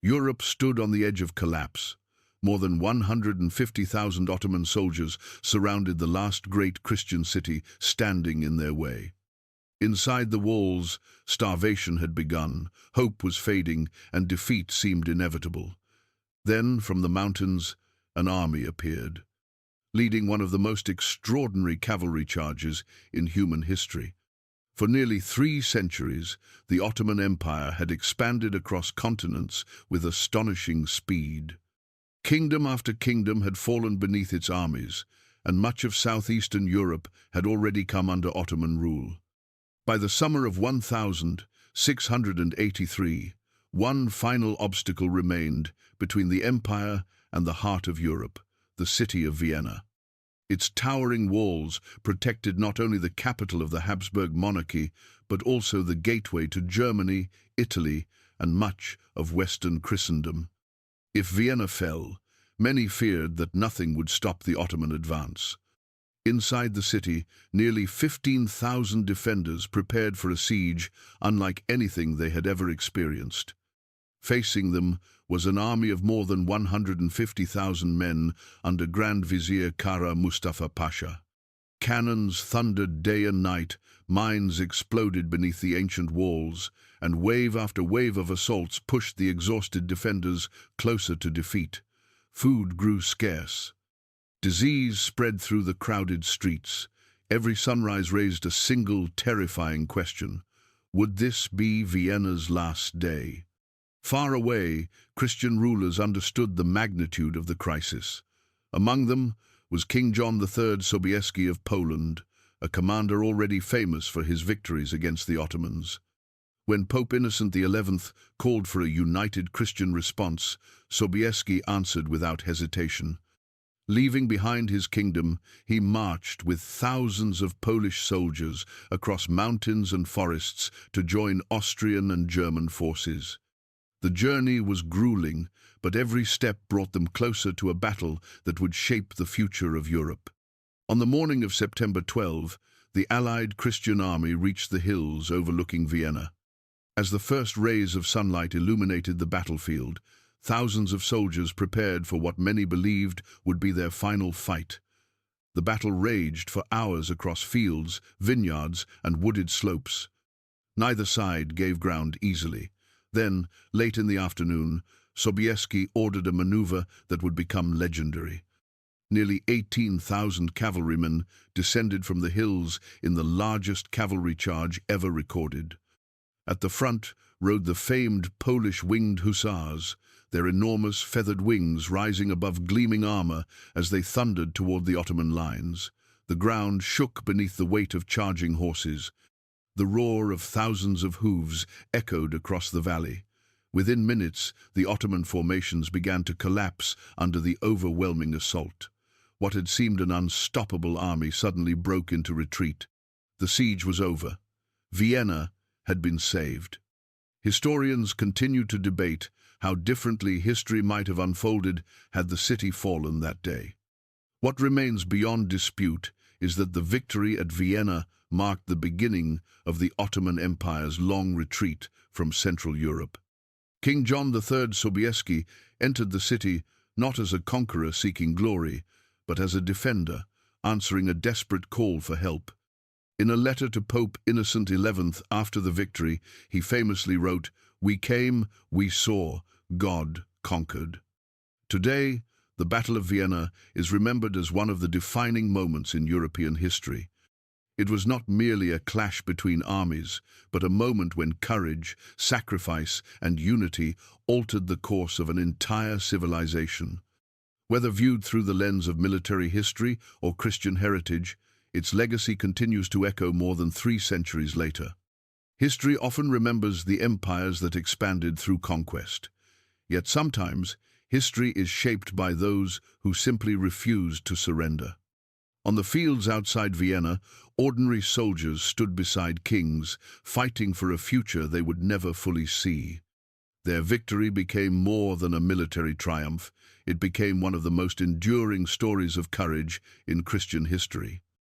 Europe stood on the edge of collapse. More than 150,000 Ottoman soldiers surrounded the last great Christian city, standing in their way. Inside the walls, starvation had begun, hope was fading, and defeat seemed inevitable. Then, from the mountains, an army appeared, leading one of the most extraordinary cavalry charges in human history. For nearly 3 centuries, the Ottoman Empire had expanded across continents with astonishing speed. Kingdom after kingdom had fallen beneath its armies, and much of southeastern Europe had already come under Ottoman rule. By the summer of 1683, one final obstacle remained between the empire and the heart of Europe, the city of Vienna. Its towering walls protected not only the capital of the Habsburg monarchy, but also the gateway to Germany, Italy, and much of Western Christendom. If Vienna fell, many feared that nothing would stop the Ottoman advance. Inside the city, nearly 15,000 defenders prepared for a siege unlike anything they had ever experienced. Facing them was an army of more than 150,000 men under Grand Vizier Kara Mustafa Pasha. Cannons thundered day and night, mines exploded beneath the ancient walls, and wave after wave of assaults pushed the exhausted defenders closer to defeat. Food grew scarce. Disease spread through the crowded streets. Every sunrise raised a single terrifying question. Would this be Vienna's last day? Far away, Christian rulers understood the magnitude of the crisis. Among them was King John III Sobieski of Poland, a commander already famous for his victories against the Ottomans. When Pope Innocent XI called for a united Christian response, Sobieski answered without hesitation. Leaving behind his kingdom, he marched with thousands of Polish soldiers across mountains and forests to join Austrian and German forces. The journey was grueling, but every step brought them closer to a battle that would shape the future of Europe. On the morning of September 12, the Allied Christian army reached the hills overlooking Vienna. As the first rays of sunlight illuminated the battlefield, thousands of soldiers prepared for what many believed would be their final fight. The battle raged for hours across fields, vineyards, and wooded slopes. Neither side gave ground easily. Then, late in the afternoon, Sobieski ordered a maneuver that would become legendary. Nearly 18,000 cavalrymen descended from the hills in the largest cavalry charge ever recorded. At the front rode the famed Polish Winged Hussars, their enormous feathered wings rising above gleaming armor as they thundered toward the Ottoman lines. The ground shook beneath the weight of charging horses. The roar of thousands of hooves echoed across the valley. Within minutes, the Ottoman formations began to collapse under the overwhelming assault. What had seemed an unstoppable army suddenly broke into retreat. The siege was over. Vienna had been saved. Historians continue to debate how differently history might have unfolded had the city fallen that day. What remains beyond dispute is that the victory at Vienna marked the beginning of the Ottoman Empire's long retreat from Central Europe. King John III Sobieski entered the city not as a conqueror seeking glory, but as a defender, answering a desperate call for help. In a letter to Pope Innocent XI after the victory, he famously wrote, "We came, we saw, God conquered." Today, the Battle of Vienna is remembered as one of the defining moments in European history. It was not merely a clash between armies, but a moment when courage, sacrifice, and unity altered the course of an entire civilization. Whether viewed through the lens of military history or Christian heritage, its legacy continues to echo more than 3 centuries later. History often remembers the empires that expanded through conquest. Yet sometimes, history is shaped by those who simply refused to surrender. On the fields outside Vienna, ordinary soldiers stood beside kings, fighting for a future they would never fully see. Their victory became more than a military triumph. It became one of the most enduring stories of courage in Christian history.